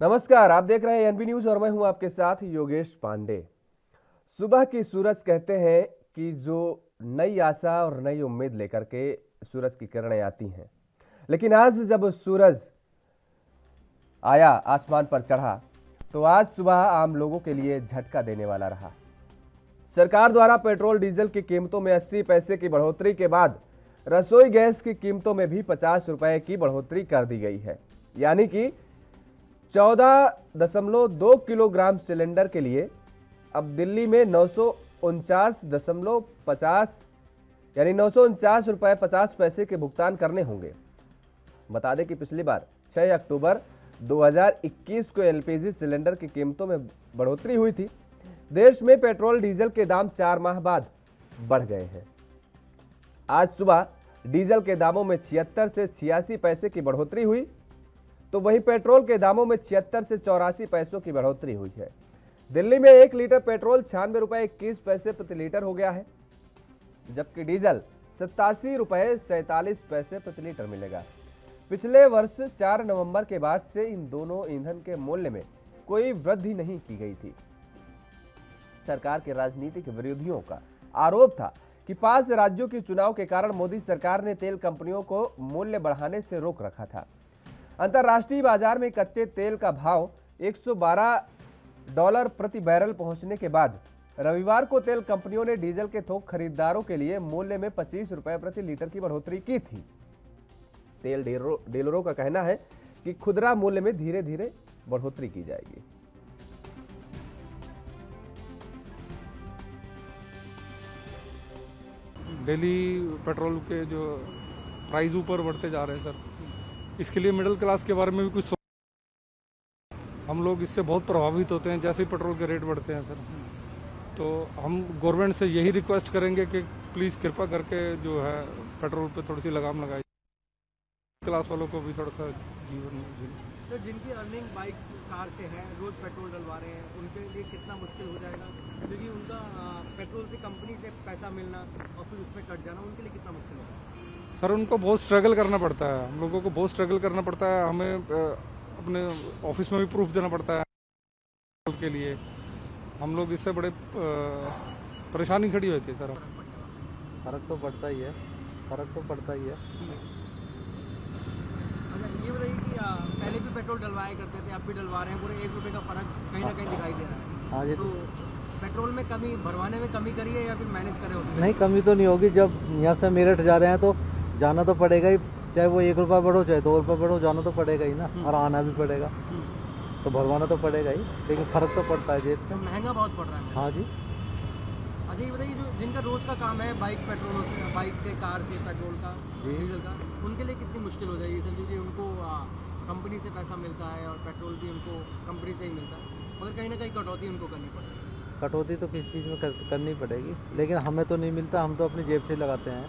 नमस्कार, आप देख रहे हैं एनबी न्यूज और मैं हूं आपके साथ योगेश पांडे। सुबह की सूरज कहते हैं कि जो नई आशा और नई उम्मीद लेकर के सूरज की किरणें आती हैं, लेकिन आज जब सूरज आया, आसमान पर चढ़ा, तो आज सुबह आम लोगों के लिए झटका देने वाला रहा। सरकार द्वारा पेट्रोल डीजल की कीमतों में 80 पैसे की बढ़ोतरी के बाद रसोई गैस की कीमतों में भी 50 रुपए की बढ़ोतरी कर दी गई है। यानी कि 14.2 किलोग्राम सिलेंडर के लिए अब दिल्ली में 949.50 यानी 949 रुपए 50 पैसे के भुगतान करने होंगे। बता दें कि पिछली बार 6 अक्टूबर 2021 को एलपीजी सिलेंडर की कीमतों में बढ़ोतरी हुई थी। देश में पेट्रोल डीजल के दाम 4 माह बाद बढ़ गए हैं। आज सुबह डीजल के दामों में 76 से 86 पैसे की बढ़ोतरी हुई, तो वहीं पेट्रोल के दामों में 76 से 84 पैसों की बढ़ोतरी हुई है। दिल्ली में 1 लीटर पेट्रोल 96 रुपए 21 पैसे प्रति लीटर हो गया है, जबकि डीजल 87 रुपए 47 पैसे प्रति लीटर मिलेगा। पिछले वर्ष 4 नवंबर के बाद से इन दोनों ईंधन के मूल्य में कोई वृद्धि नहीं की गई थी। सरकार के राजनीतिक विरोधियों का आरोप था कि 5 राज्यों के चुनाव के कारण मोदी सरकार ने तेल कंपनियों को मूल्य बढ़ाने से रोक रखा था। अंतर्राष्ट्रीय बाजार में कच्चे तेल का भाव $112 प्रति बैरल पहुंचने के बाद रविवार को तेल कंपनियों ने डीजल के थोक खरीदारों के लिए मूल्य में 25 रुपए प्रति लीटर की बढ़ोतरी की थी। तेल डीलरों का कहना है कि खुदरा मूल्य में धीरे धीरे बढ़ोतरी की जाएगी। डेली पेट्रोल के जो प्राइस ऊपर बढ़ते जा रहे हैं सर, इसके लिए मिडिल क्लास के बारे में भी कुछ हम लोग इससे बहुत प्रभावित होते हैं जैसे ही पेट्रोल के रेट बढ़ते हैं सर। तो हम गवर्नमेंट से यही रिक्वेस्ट करेंगे कि प्लीज़ कृपा करके जो है पेट्रोल पे थोड़ी सी लगाम लगाइए, क्लास वालों को भी थोड़ा सा जीवन सर। जिनकी अर्निंग बाइक कार से है, रोज पेट्रोल डलवा रहे हैं, उनके लिए कितना मुश्किल हो जाएगा, क्योंकि उनका पेट्रोल से कंपनी से पैसा मिलना और फिर उसमें कट जाना, उनके लिए कितना मुश्किल होगा सर। उनको बहुत स्ट्रगल करना पड़ता है, हम लोगों को बहुत स्ट्रगल करना पड़ता है। हमें अपने ऑफिस में भी प्रूफ देना पड़ता है के लिए। हम लोग इससे बड़े परेशानी खड़ी होती है सर। फर्क तो पड़ता ही है, फर्क तो पड़ता ही है। अच्छा, ये बताइए कि पहले भी पेट्रोल डलवाया करते थे, अब भी डलवा रहे हैं, पूरे 1 रुपये का फर्क कहीं ना कहीं दिखाई दे रहा है। हाँ जी। तो पेट्रोल में कमी भरवाने में कमी करी है या फिर मैनेज करे होते? नहीं, कमी तो नहीं होगी। जब यहाँ से मेरठ जा रहे हैं तो जाना तो पड़ेगा ही, चाहे वो 1 रुपया बढ़ो चाहे 2 रुपये बढ़ो, जाना तो पड़ेगा ही ना, और आना भी पड़ेगा, तो भरवाना तो पड़ेगा ही। लेकिन फर्क तो पड़ता है जेब पे। महंगा बहुत पड़ रहा है। हाँ जी। अच्छा, ये बताइए जो जिनका रोज का काम है बाइक पेट्रोल से, बाइक से, कार से पेट्रोल का, डीजल का, उनके लिए कितनी मुश्किल हो जाएगी सर? क्योंकि उनको कंपनी से पैसा मिलता है और पेट्रोल भी उनको कंपनी से ही मिलता है, मगर कहीं ना कहीं कटौती उनको करनी पड़ेगी। कटौती तो किसी चीज़ में करनी पड़ेगी, लेकिन हमें तो नहीं मिलता, हम तो अपनी जेब से लगाते हैं,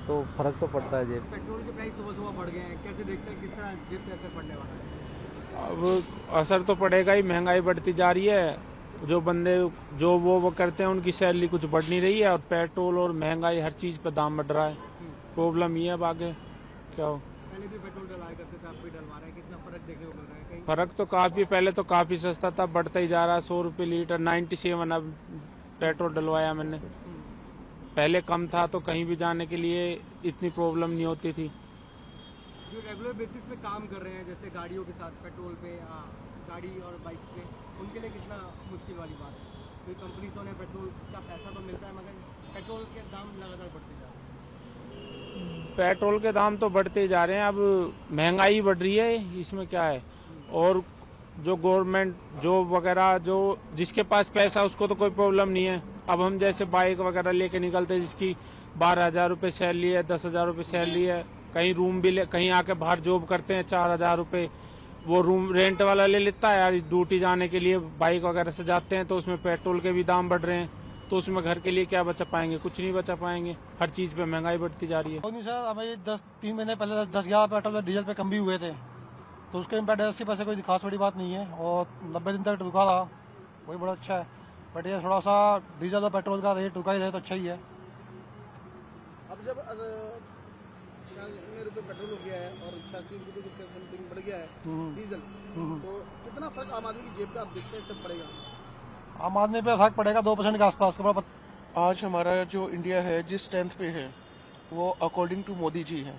तो फर्क तो पड़ता है जेब। पेट्रोल के प्राइस सुबह सुबह बढ़ गए हैं, कैसे देखते हैं, किस तरह जेब पे असर पड़ने वाला है? अब असर तो पड़ेगा ही, महंगाई बढ़ती जा रही है। जो बंदे जो वो करते हैं उनकी सैलरी कुछ बढ़ नहीं रही है, और पेट्रोल और महंगाई हर चीज़ पे दाम बढ़ रहा है। प्रॉब्लम ये है। अब आगे क्या हो? पहले भी पेट्रोल डलवाया करते थे, अब भी डलवा रहे हैं, कितना फर्क देखने को मिल रहा है? कहीं फर्क तो काफ़ी, पहले तो काफ़ी सस्ता था, बढ़ता ही जा रहा है। 100 रुपये लीटर 97 अब पेट्रोल डलवाया मैंने। पहले कम था तो कहीं भी जाने के लिए इतनी प्रॉब्लम नहीं होती थी। जो रेगुलर बेसिस पे काम कर रहे हैं, जैसे गाड़ियों के साथ पेट्रोल पे, गाड़ी और बाइक्स पे, उनके लिए कितना मुश्किल वाली बात है? क्योंकि कंपनी से उन्हें पेट्रोल का पैसा तो मिलता है, मगर पेट्रोल के दाम लगातार बढ़ते जा रहे हैं। पेट्रोल के दाम तो बढ़ते ही जा रहे हैं, अब महंगाई बढ़ रही है, इसमें क्या है। और जो गवर्नमेंट जॉब वगैरह, जो जिसके पास पैसा उसको तो कोई प्रॉब्लम नहीं है। अब हम जैसे बाइक वगैरह लेके निकलते हैं, जिसकी 12,000 रुपये सैलरी है, 10,000 रुपये सैलरी है, कहीं रूम भी कहीं आके बाहर जॉब करते हैं, 4,000 रुपये वो रूम रेंट वाला ले लेता है यार। ड्यूटी जाने के लिए बाइक वगैरह से जाते हैं, तो उसमें पेट्रोल के भी दाम बढ़ रहे हैं, तो उसमें घर के लिए क्या बचा पाएंगे? कुछ नहीं बचा पाएंगे। हर चीज़ पे महंगाई बढ़ती जा रही है। नहीं सर, हमें 3 महीने पहले 10-11 पेट्रोल और डीजल पे कम भी हुए थे, तो उसके इम्पैक्ट 80 पैसे कोई खास बड़ी बात नहीं है, और 90 दिन तक रुका रहा, वही बड़ा अच्छा है। बट ये थोड़ा सा डीजल और पेट्रोल का रेट रुका ही रहे तो अच्छा ही है। अब जब रुपए पेट्रोल हो गया है और 86 रुपए कुछ समथिंग बढ़ गया है डीजल, तो कितना फर्क आम आदमी की जेब पे आप देखते हैं सब पड़ेगा? आम आदमी पे फर्क पड़ेगा 2% के आसपास का। आज हमारा जो इंडिया है जिस स्ट्रेंथ पे है वो अकॉर्डिंग टू मोदी जी है,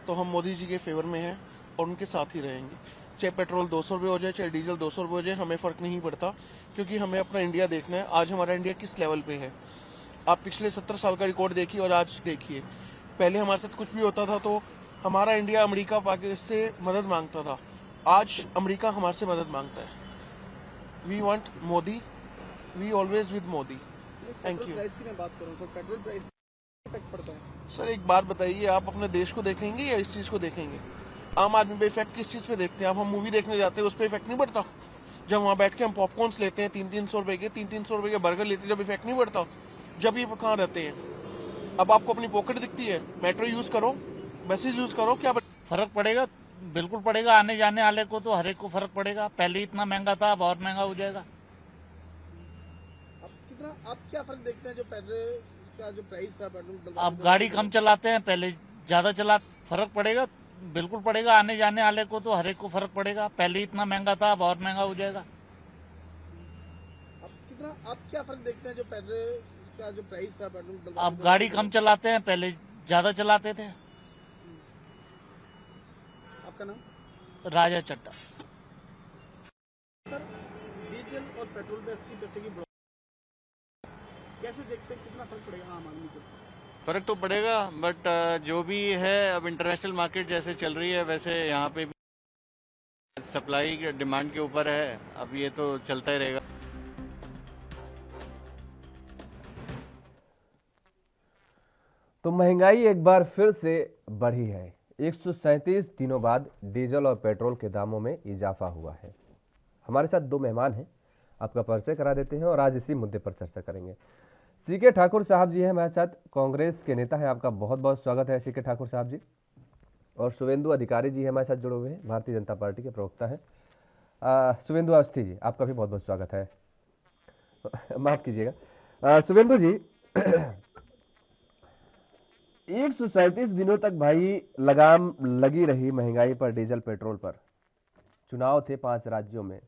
तो हम मोदी जी के फेवर में हैं और उनके साथ ही रहेंगे। चाहे पेट्रोल 200 रुपये हो जाए, चाहे डीजल 200 रुपये हो जाए, हमें फ़र्क नहीं पड़ता, क्योंकि हमें अपना इंडिया देखना है। आज हमारा इंडिया किस लेवल पे है, आप पिछले 70 साल का रिकॉर्ड देखिए और आज देखिए। पहले हमारे साथ कुछ भी होता था तो हमारा इंडिया अमेरिका पाकिस्तान से मदद मांगता था, आज अमेरिका हमारे से मदद मांगता है। We want Modi, we always with Modi. Thank you. Price की मैं बात करूँ सर, पेट्रोल प्राइस इफेक्ट पड़ता है? सर एक बात बताइए, आप अपने देश को देखेंगे या इस चीज़ को देखेंगे? आम आदमी पे इफेक्ट किस चीज़ पे देखते हैं? आप हम मूवी देखने जाते हैं उस पर इफेक्ट नहीं पड़ता? जब वहाँ बैठ के हम पॉपकॉर्न्स लेते हैं 300 रुपए के, 300 रुपए के बर्गर लेते हैं, जब इफेक्ट नहीं पड़ता? जब ये कहाँ रहते हैं? अब आपको अपनी पॉकेट दिखती है? मेट्रो यूज़ करो, बसेज यूज़ करो, क्या फर्क पड़ेगा, बिल्कुल पड़ेगा। आने जाने वाले को तो हर एक को फर्क पड़ेगा। पहले इतना महंगा था, अब और महंगा हो जाएगा। आप क्या फर्क देखते हैं जो पेट्रोल का जो प्राइस था पेट्रोल? अब गाड़ी कम चलाते हैं, पहले ज्यादा चला, फर्क पड़ेगा, बिल्कुल पड़ेगा। आने जाने वाले को तो हर एक को फर्क पड़ेगा। पहले इतना महंगा था, अब और महंगा हो जाएगा। आप क्या फर्क देखते हैं जो पेट्रोल का जो प्राइस था पेट्रोल? अब गाड़ी कम चलाते हैं, पहले ज्यादा चलाते थे। आपका नाम? राजा चड्डा। सर डीजल और पेट्रोल पे 80 पैसे की कैसे देखते हैं, कितना फर्क पड़ेगा आम आदमी को? फ़र्क तो पड़ेगा, बट जो भी है अब इंटरनेशनल मार्केट जैसे चल रही है वैसे यहाँ पे भी सप्लाई के डिमांड के ऊपर है, अब ये तो चलता ही रहेगा। तो महंगाई एक बार फिर से बढ़ी है। 137 दिनों बाद डीजल और पेट्रोल के दामों में इजाफा हुआ है। हमारे साथ दो मेहमान हैं, आपका परिचय करा देते हैं और आज इसी मुद्दे पर चर्चा करेंगे। सीके ठाकुर साहब जी हैं हमारे साथ, कांग्रेस के नेता हैं। आपका बहुत बहुत स्वागत है सीके ठाकुर साहब जी। और शुभेंदु अधिकारी जी हमारे साथ जुड़े हुए हैं, भारतीय जनता पार्टी के प्रवक्ता हैं। शुभेंदु अवस्थी जी, आपका भी बहुत बहुत स्वागत है। माफ कीजिएगा शुभेंदु जी। 137 दिनों तक भाई लगाम लगी रही महंगाई पर, डीजल पेट्रोल पर। चुनाव थे 5 राज्यों में।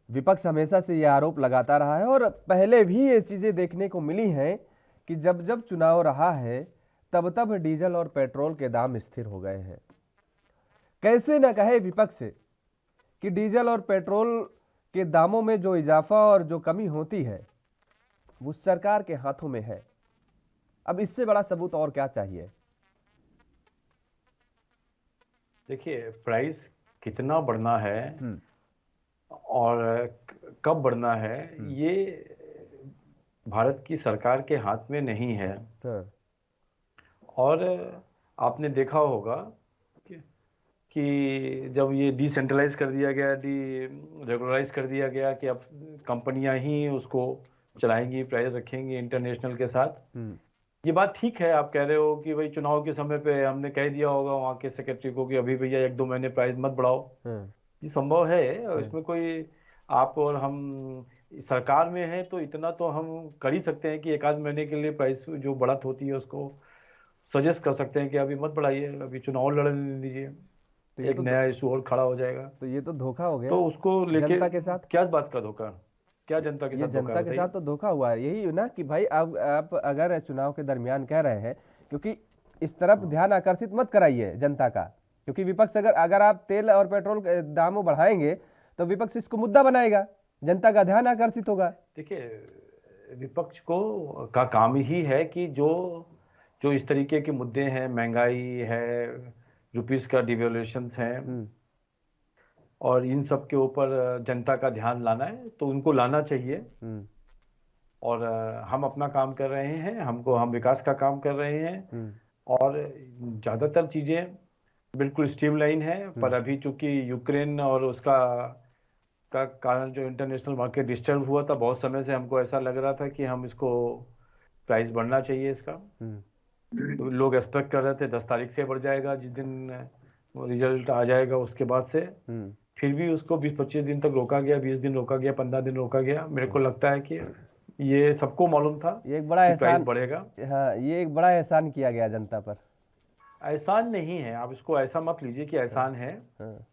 विपक्ष हमेशा से यह आरोप लगाता रहा है और पहले भी ये चीजें देखने को मिली हैं कि जब जब चुनाव रहा है तब तब डीजल और पेट्रोल के दाम स्थिर हो गए हैं। कैसे न कहे विपक्ष कि डीजल और पेट्रोल के दामों में जो इजाफा और जो कमी होती है वो सरकार के हाथों में है। अब इससे बड़ा सबूत और क्या चाहिए? देखिए, प्राइस कितना बढ़ना है और कब बढ़ना है ये भारत की सरकार के हाथ में नहीं है। और आपने देखा होगा कि जब ये डिसेंट्रलाइज कर दिया गया, रेगुलराइज कर दिया गया कि अब कंपनियां ही उसको चलाएंगी, प्राइस रखेंगी इंटरनेशनल के साथ। ये बात ठीक है, आप कह रहे हो कि भाई चुनाव के समय पे हमने कह दिया होगा वहाँ के सेक्रेटरी को कि अभी भैया 1-2 महीने प्राइस मत बढ़ाओ। ये संभव है और इसमें कोई आप और हम सरकार में हैं तो इतना तो हम कर ही सकते हैं कि 1-आध महीने के लिए प्राइस जो बढ़त होती है उसको सजेस्ट कर सकते हैं कि अभी मत बढ़ाइए, अभी चुनाव लड़ने दीजिए, तो एक नया इशू और खड़ा हो जाएगा। तो ये तो धोखा हो गया। तो उसको लेके जनता के साथ क्या बात का धोखा, क्या जनता के साथ धोखा? जनता के साथ तो धोखा हुआ है। यही ना कि भाई अब आप अगर चुनाव के दरमियान कह रहे हैं, क्योंकि इस तरफ ध्यान आकर्षित मत कराइए जनता का, क्योंकि विपक्ष अगर आप तेल और पेट्रोल के दामों बढ़ाएंगे तो विपक्ष इसको मुद्दा बनाएगा, जनता का ध्यान आकर्षित होगा। देखिए, विपक्ष को का काम ही है कि जो इस तरीके के मुद्दे हैं, महंगाई है, रुपीस का डिवैल्यूएशन है और इन सब के ऊपर जनता का ध्यान लाना है, तो उनको लाना चाहिए। और हम अपना काम कर रहे हैं, हम विकास का काम कर रहे हैं और ज़्यादातर चीज़ें बिल्कुल स्ट्रीमलाइन है। पर अभी चूंकि यूक्रेन और उसका कारण जो इंटरनेशनल मार्केट डिस्टर्ब हुआ था, बहुत समय से हमको ऐसा लग रहा था कि हम इसको प्राइस बढ़ना चाहिए इसका। तो लोग एक्सपेक्ट कर रहे थे 10 तारीख से बढ़ जाएगा, जिस दिन रिजल्ट आ जाएगा उसके बाद से। फिर भी उसको 20-25 दिन तक रोका गया, 20 दिन रोका गया, 15 दिन रोका गया। मेरे को लगता है कि ये सबको मालूम था ये एक बड़ा एहसान बढ़ेगा। हाँ, ये एक बड़ा एहसान किया गया जनता पर। एहसान नहीं है, आप इसको ऐसा मत लीजिए कि एहसान है। हाँ।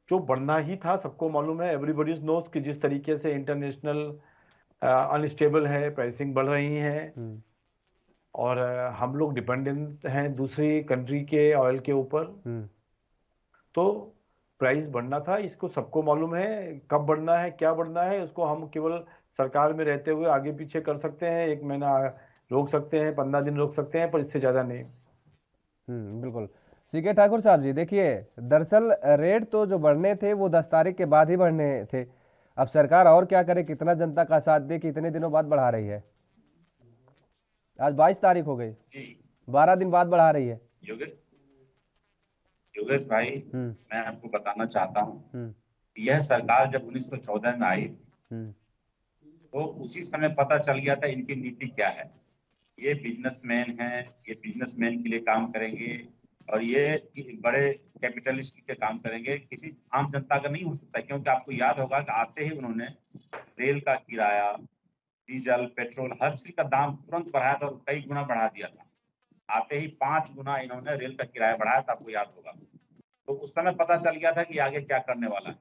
जो बढ़ना ही था, सबको मालूम है, एवरीबॉडी नोस कि जिस तरीके से इंटरनेशनल अनस्टेबल है, प्राइसिंग बढ़ रही है और हम लोग डिपेंडेंट हैं दूसरी कंट्री के ऑयल के ऊपर, तो प्राइस बढ़ना था, इसको सबको मालूम है। कब बढ़ना है, क्या बढ़ना है, उसको हम केवल सरकार में रहते हुए आगे पीछे कर सकते हैं, 1 महीना रोक सकते हैं, 15 दिन रोक सकते हैं, पर इससे ज़्यादा नहीं। बिल्कुल। सीके ठाकुर साहब जी, देखिए, दरअसल रेट तो जो बढ़ने थे वो 10 तारीख के बाद ही बढ़ने थे। अब सरकार और क्या करे, कितना जनता का साथ दे कि इतने दिनों बाद बढ़ा रही है। आज 22 तारीख हो गई, 12 दिन बाद बढ़ा रही है। योगेश भाई, मैं आपको बताना चाहता हूँ, यह सरकार जब 1914 में आई थी तो उसी समय पता चल गया था इनकी नीति क्या है। ये बिजनेसमैन हैं, ये बिजनेसमैन के लिए काम करेंगे और ये बड़े कैपिटलिस्ट के काम करेंगे, किसी आम जनता का नहीं हो सकता। क्योंकि आपको याद होगा कि आते ही उन्होंने रेल का किराया, डीजल, पेट्रोल, हर चीज का दाम तुरंत बढ़ाया था और कई गुना बढ़ा दिया था। आते ही 5 गुना इन्होंने रेल का किराया बढ़ाया था, आपको याद होगा। तो उस समय पता चल गया था कि आगे क्या करने वाला है।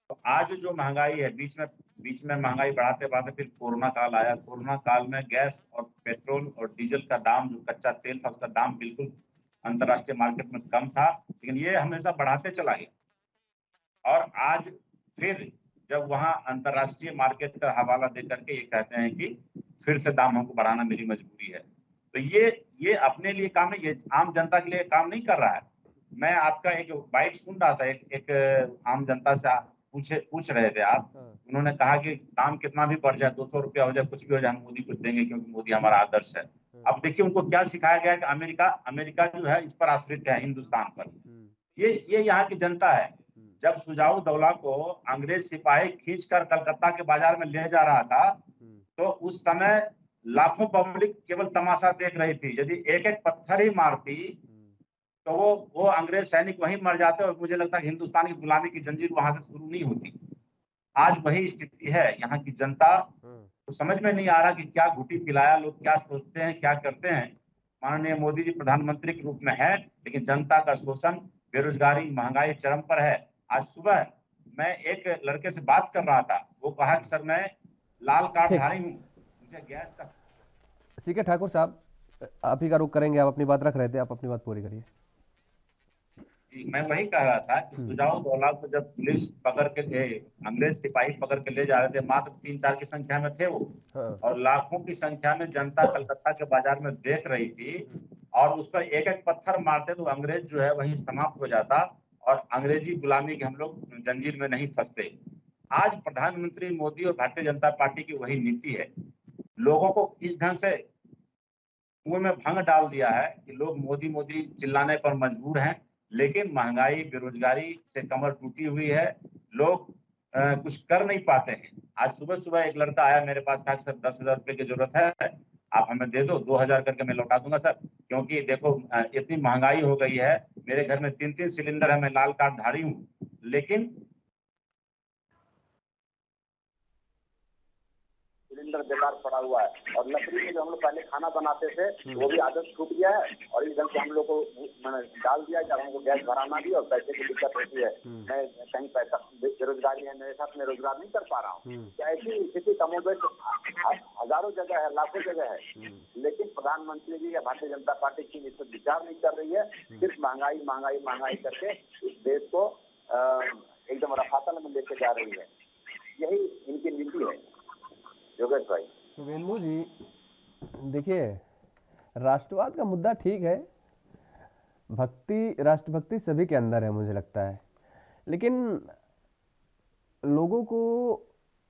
तो आज जो महंगाई है, बीच में महंगाई बढ़ाते बढ़ाते फिर कोरोना काल आया। कोरोना काल में गैस और पेट्रोल और डीजल का दाम, जो कच्चा तेल था, उसका दाम बिल्कुल अंतर्राष्ट्रीय मार्केट में कम था, लेकिन ये हमेशा बढ़ाते चला गया। और आज फिर जब वहां अंतर्राष्ट्रीय मार्केट का हवाला दे करके ये कहते हैं कि फिर से दाम हमको बढ़ाना मेरी मजबूरी है, तो ये अपने लिए काम नहीं, ये आम जनता के लिए काम नहीं कर रहा है। मैं आपका एक बाइट सुन रहा था, एक आम जनता से पूछ रहे थे आप, उन्होंने कहा कि दाम कितना भी बढ़ जाए, 200 रुपया हो जाए, कुछ भी हो जाए, हम मोदी को देंगे क्योंकि मोदी हमारा आदर्श है। अब देखिए उनको क्या सिखाया गया कि अमेरिका जो है इस पर आश्रित है, हिंदुस्तान पर। ये यहाँ की जनता है। जब सुजाऊ दौला को अंग्रेज सिपाही खींचकर कलकत्ता के बाजार में ले जा रहा था, तो उस समय लाखों पब्लिक केवल तमाशा देख रही थी। यदि एक एक पत्थर ही मारती तो वो अंग्रेज सैनिक वहीं मर जाते और मुझे लगता है हिंदुस्तान की गुलामी की जंजीर वहां से शुरू नहीं होती। आज वही स्थिति है। यहाँ की जनता तो समझ में नहीं आ रहा कि क्या घुटी पिलाया, लोग क्या सोचते हैं, क्या करते हैं। माननीय मोदी जी प्रधानमंत्री के रूप में है, लेकिन जनता का शोषण, बेरोजगारी, महंगाई चरम पर है। आज सुबह मैं एक लड़के से बात कर रहा था, वो कहा कि सर मैं लाल कार्डधारी हूँ, मुझे गैस का। सीके ठाकुर साहब, आप ही का रुख करेंगे, आप अपनी बात रख रहे थे, आप अपनी बात पूरी करिए। मैं वही कह रहा था कि सुजाऊ दौला को जब पुलिस पकड़ के अंग्रेज सिपाही पकड़ के ले जा रहे थे, मात्र 3-4 की संख्या में थे वो, और लाखों की संख्या में जनता कलकत्ता के बाजार में देख रही थी, और उस पर एक एक पत्थर मारते तो अंग्रेज जो है वहीं समाप्त हो जाता और अंग्रेजी गुलामी के हम लोग जंजीर में नहीं फंसते। आज प्रधानमंत्री मोदी और भारतीय जनता पार्टी की वही नीति है। लोगों को इस ढंग से कुएं में भंग डाल दिया है कि लोग मोदी मोदी चिल्लाने पर मजबूर हैं, लेकिन महंगाई, बेरोजगारी से कमर टूटी हुई है, लोग कुछ कर नहीं पाते हैं। आज सुबह सुबह एक लड़का आया मेरे पास, कहा सर 10,000 रुपए की जरूरत है, आप हमें दे दो, 2,000 करके मैं लौटा दूंगा सर, क्योंकि देखो इतनी महंगाई हो गई है, मेरे घर में 3-3 सिलेंडर है, मैं लाल कार्डधारी हूँ, लेकिन सिलेंडर बेकार पड़ा हुआ है। और लकड़ी में जो हम लोग पहले खाना बनाते थे वो भी आदत छूट गया है, और इस ढंग से हम लोग को मैंने डाल दिया कि हमको गैस भराना भी और पैसे की दिक्कत होती है। मैं कहीं पैसा, बेरोजगारी है मेरे साथ, मैं रोजगार नहीं कर पा रहा हूँ। ऐसी स्थिति कमोबेश हजारों जगह है, लाखों जगह है, लेकिन प्रधानमंत्री जी या भारतीय जनता पार्टी की इस पर विचार नहीं कर रही है। सिर्फ महंगाई महंगाई महंगाई करके इस देश को एकदम रफातल में लेके जा रही है। यही इनकी नीति है। योगेश भाई, शुभेंदु जी, देखिए, राष्ट्रवाद का मुद्दा ठीक है, राष्ट्रभक्ति सभी के अंदर है मुझे लगता है, लेकिन लोगों को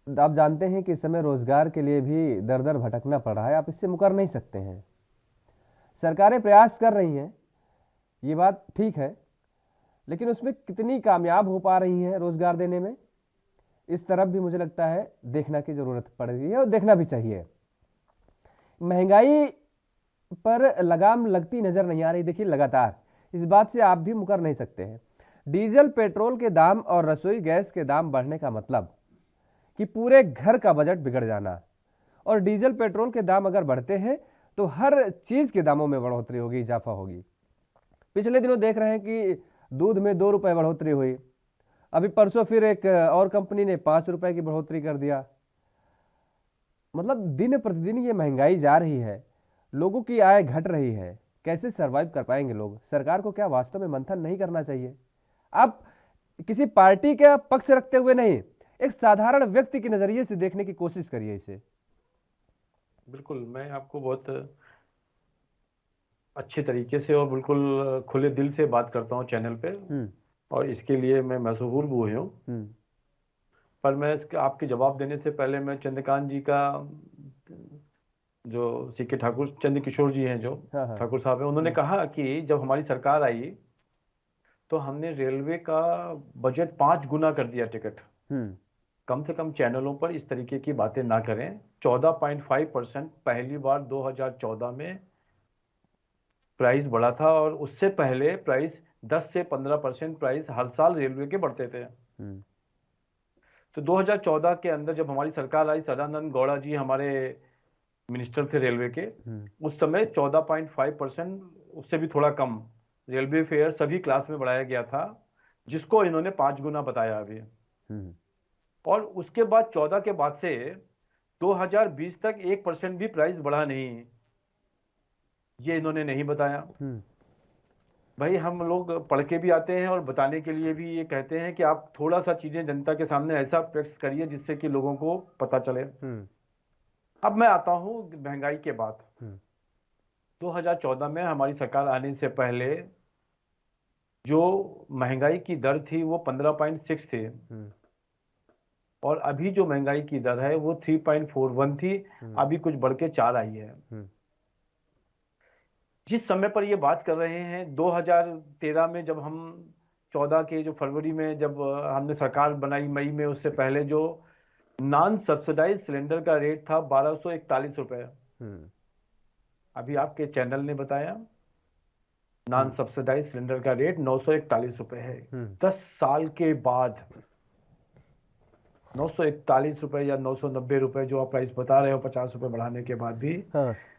आप जानते हैं कि इस समय रोजगार के लिए भी दर दर भटकना पड़ रहा है, आप इससे मुकर नहीं सकते हैं। सरकारें प्रयास कर रही हैं, ये बात ठीक है, लेकिन उसमें कितनी कामयाब हो पा रही हैं रोजगार देने में, इस तरफ भी मुझे लगता है देखना की जरूरत पड़ रही है और देखना भी चाहिए। महंगाई पर लगाम लगती नजर नहीं आ रही, देखिए लगातार, इस बात से आप भी मुकर नहीं सकते हैं। डीजल पेट्रोल के दाम और रसोई गैस के दाम बढ़ने का मतलब कि पूरे घर का बजट बिगड़ जाना, और डीजल पेट्रोल के दाम अगर बढ़ते हैं तो हर चीज के दामों में बढ़ोतरी होगी, इजाफा होगी। पिछले दिनों देख रहे हैं कि दूध में 2 रुपए बढ़ोतरी हुई, अभी परसों फिर एक और कंपनी ने 5 रुपए की बढ़ोतरी कर दिया। मतलब दिन प्रतिदिन ये महंगाई जा रही है, लोगों की आय घट रही है, कैसे सरवाइव कर पाएंगे लोग? सरकार को क्या वास्तव में मंथन नहीं करना चाहिए? आप किसी पार्टी का पक्ष रखते हुए नहीं, एक साधारण व्यक्ति के नजरिए से देखने की कोशिश करिए इसे। बिल्कुल, मैं आपको बहुत अच्छे तरीके से और बिल्कुल खुले दिल से बात करता हूँ चैनल पे, और इसके लिए मैं मशहूर भी हुई हूँ। पर मैं आपके जवाब देने से पहले मैं चंद्रकांत जी का, जो सीके ठाकुर चंद्रकिशोर जी हैं, जो ठाकुर साहब हैं, उन्होंने कहा कि जब हमारी सरकार आई तो हमने रेलवे का बजट 5 गुना कर दिया टिकट। कम से कम चैनलों पर इस तरीके की बातें ना करें। 14.5% पहली बार 2014 में प्राइस बढ़ा था, और उससे पहले प्राइस 10 से 15% प्राइस हर साल रेलवे के बढ़ते थे। तो 2014 के अंदर जब हमारी सरकार आई, सदानंद गौड़ा जी हमारे मिनिस्टर थे रेलवे के, उस समय 14.5%, उससे भी थोड़ा कम रेलवे फेयर सभी क्लास में बढ़ाया गया था, जिसको इन्होंने 5 गुना बताया अभी। और उसके बाद 14 के बाद से 2020 तक 1% भी प्राइस बढ़ा नहीं, ये इन्होंने नहीं बताया। भाई हम लोग पढ़ के भी आते हैं और बताने के लिए भी ये कहते हैं कि आप थोड़ा सा चीजें जनता के सामने ऐसा पेश करिए जिससे कि लोगों को पता चले। अब मैं आता हूँ महंगाई के बाद। 2014 में हमारी सरकार आने से पहले जो महंगाई की दर थी वो 15.6 थी, और अभी जो महंगाई की दर है वो 3.41 थी, अभी कुछ बढ़ के 4 आई है। जिस समय पर ये बात कर रहे हैं, 2013 में जब हम 14 के जो फरवरी में जब हमने सरकार बनाई मई में, उससे पहले जो नॉन सब्सिडाइज सिलेंडर का रेट था 1241 रुपए। अभी आपके चैनल ने बताया नॉन सब्सिडाइज सिलेंडर का रेट 941 रुपए है। 10 साल के बाद 941 रुपए या 990 रुपए जो आप प्राइस बता रहे हो, 50 रुपए बढ़ाने के बाद भी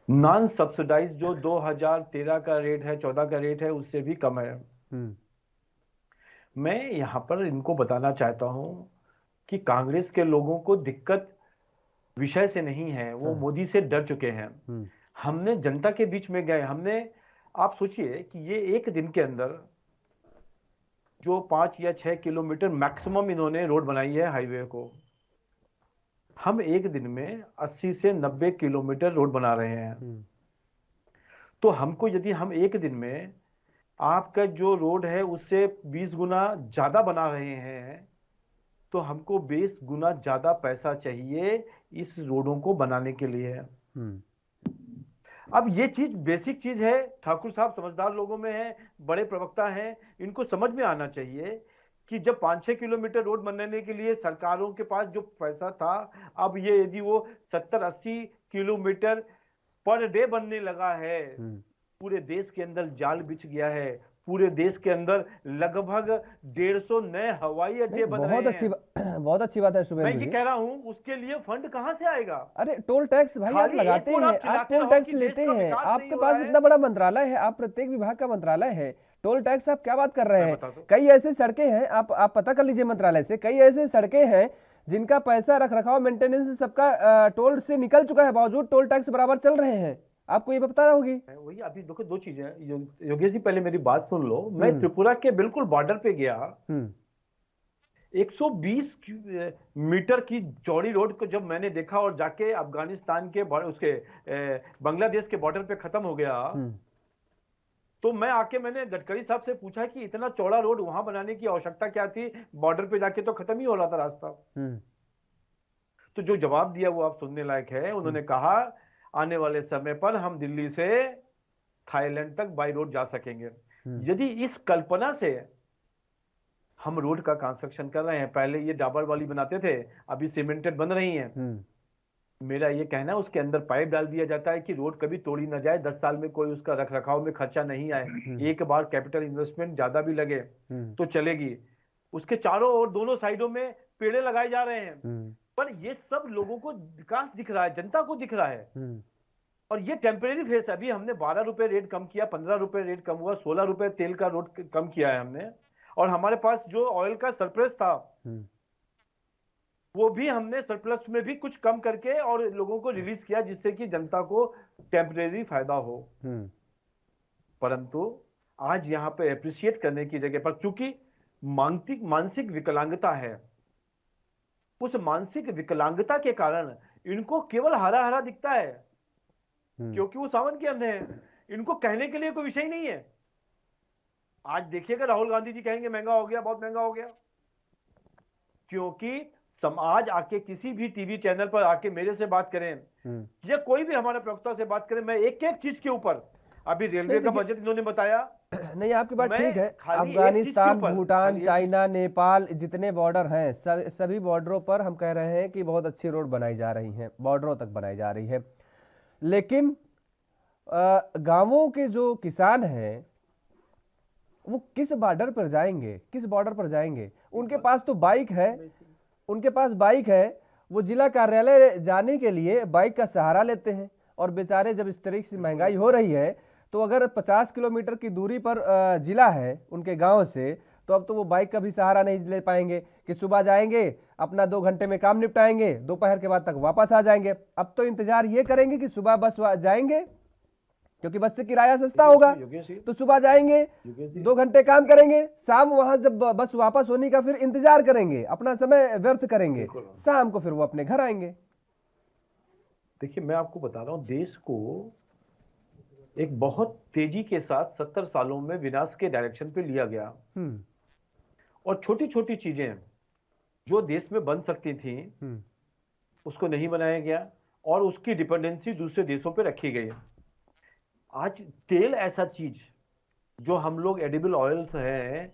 नॉन सब्सिडाइज जो 2013 का रेट है, 14 का रेट है, उससे भी कम है। मैं यहां पर इनको बताना चाहता हूं कि कांग्रेस के लोगों को दिक्कत विषय से नहीं है, वो मोदी से डर चुके हैं। हमने जनता के बीच में गए, हमने, आप सोचिए कि ये एक दिन के अंदर जो 5 या 6 किलोमीटर मैक्सिमम इन्होंने रोड बनाई है हाईवे को, हम एक दिन में 80 से 90 किलोमीटर रोड बना रहे हैं। तो हमको यदि हम एक दिन में आपका जो रोड है उससे 20 गुना ज्यादा बना रहे हैं, तो हमको 20 गुना ज्यादा पैसा चाहिए इस रोडों को बनाने के लिए। अब ये चीज बेसिक चीज है, ठाकुर साहब समझदार लोगों में है, बड़े प्रवक्ता हैं, इनको समझ में आना चाहिए कि जब 5-6 किलोमीटर रोड बनाने के लिए सरकारों के पास जो पैसा था, अब ये यदि वो 70-80 किलोमीटर पर डे बनने लगा है, पूरे देश के अंदर जाल बिछ गया है, पूरे देश के अंदर लगभग 150 नए हवाई अड्डे बन रहे हैं। बहुत अच्छी बात है शुभेंदु मैं ये जी। कह रहा हूँ उसके लिए फंड कहां से आएगा? अरे टोल टैक्स भाई आप लगाते हैं, आप टोल टैक्स लेते हैं, आपके पास इतना बड़ा मंत्रालय है, आप प्रत्येक विभाग का मंत्रालय है, टोल टैक्स आप क्या बात कर रहे हैं? कई ऐसे सड़कें हैं, आप पता कर लीजिए मंत्रालय से, कई ऐसे सड़कें हैं जिनका पैसा रख रखाव मेंटेनेंस सबका टोल से निकल चुका है, बावजूद टोल टैक्स बराबर चल रहे हैं। आपको ये पता होगी। वही अभी देखो, दो चीजें, योगेश जी पहले मेरी बात सुन लो। मैं त्रिपुरा के बिल्कुल बॉर्डर पे गया, 120 मीटर की चौड़ी रोड को जब मैंने देखा और जाके अफगानिस्तान के उसके बांग्लादेश के बॉर्डर पे खत्म हो गया, तो मैं आके मैंने गडकरी साहब से पूछा कि इतना चौड़ा रोड वहां बनाने की आवश्यकता क्या थी, बॉर्डर पे जाके तो खत्म ही हो रहा था रास्ता। तो जो जवाब दिया वो आप सुनने लायक है। उन्होंने कहा आने वाले समय पर हम दिल्ली से थाईलैंड तक बाई रोड जा सकेंगे। यदि इस कल्पना से हम रोड का कंस्ट्रक्शन कर रहे हैं, पहले ये डाबर वाली बनाते थे, अभी सीमेंटेड बन रही हैं, मेरा ये कहना है उसके अंदर पाइप डाल दिया जाता है कि रोड कभी तोड़ी ना जाए, 10 साल में कोई उसका रख रखाव में खर्चा नहीं आए, एक बार कैपिटल इन्वेस्टमेंट ज्यादा भी लगे तो चलेगी। उसके चारों और दोनों साइडों में पेड़े लगाए जा रहे हैं, पर ये सब लोगों को विकास दिख रहा है, जनता को दिख रहा है। और ये टेम्परेरी फेस है। अभी हमने 12 रुपए रेट कम किया, 15 रुपए रेट कम हुआ, 16 रुपए तेल का रेट कम किया है हमने। और हमारे पास जो ऑयल का सरप्लस था वो भी हमने सरप्लस में भी कुछ कम करके और लोगों को रिलीज किया, जिससे कि जनता को टेम्परेरी फायदा हो। परंतु आज यहाँ पे अप्रिशिएट करने की जगह पर, क्योंकि मानसिक विकलांगता है, उस मानसिक विकलांगता के कारण इनको केवल हरा हरा दिखता है, क्योंकि वो सावन के अंधे हैं। इनको कहने के लिए कोई विषय नहीं है। आज देखिएगा राहुल गांधी जी कहेंगे महंगा हो गया, बहुत महंगा हो गया, क्योंकि समाज आके किसी भी टीवी चैनल पर आके मेरे से बात करें या कोई भी हमारे प्रवक्ता से बात करें, मैं एक एक चीज के ऊपर, अभी रेलवे का बजट इन्होंने बताया, नहीं आपकी बात ठीक है। अफगानिस्तान, भूटान, चाइना, नेपाल, जितने बॉर्डर हैं सभी बॉर्डरों पर हम कह रहे हैं कि बहुत अच्छी रोड बनाई जा रही हैं, बॉर्डरों तक बनाई जा रही है। लेकिन गांवों के जो किसान हैं वो किस बॉर्डर पर जाएंगे, किस बॉर्डर पर जाएंगे? उनके पास तो बाइक है, उनके पास बाइक है, वो जिला कार्यालय जाने के लिए बाइक का सहारा लेते हैं। और बेचारे जब इस तरीके से महंगाई हो रही है तो अगर 50 किलोमीटर की दूरी पर जिला है उनके गांव से, तो अब तो वो बाइक का भी सहारा नहीं ले पाएंगे कि सुबह जाएंगे अपना 2 घंटे में काम निपटाएंगे, दोपहर के बाद तक वापस आ जाएंगे। अब तो इंतजार ये करेंगे कि सुबह बस जाएंगे, क्योंकि बस से किराया सस्ता होगा, तो सुबह जाएंगे 2 घंटे काम करेंगे, शाम वहां जब बस वापस होने का फिर इंतजार करेंगे, अपना समय व्यर्थ करेंगे, शाम को फिर वो अपने घर आएंगे। देखिए मैं आपको बता रहा हूं, देश को एक बहुत तेजी के साथ 70 सालों में विनाश के डायरेक्शन पे लिया गया, और छोटी छोटी चीजें जो देश में बन सकती थी उसको नहीं बनाया गया, और उसकी डिपेंडेंसी दूसरे देशों पे रखी गई। आज तेल ऐसा चीज जो हम लोग एडिबल ऑयल्स हैं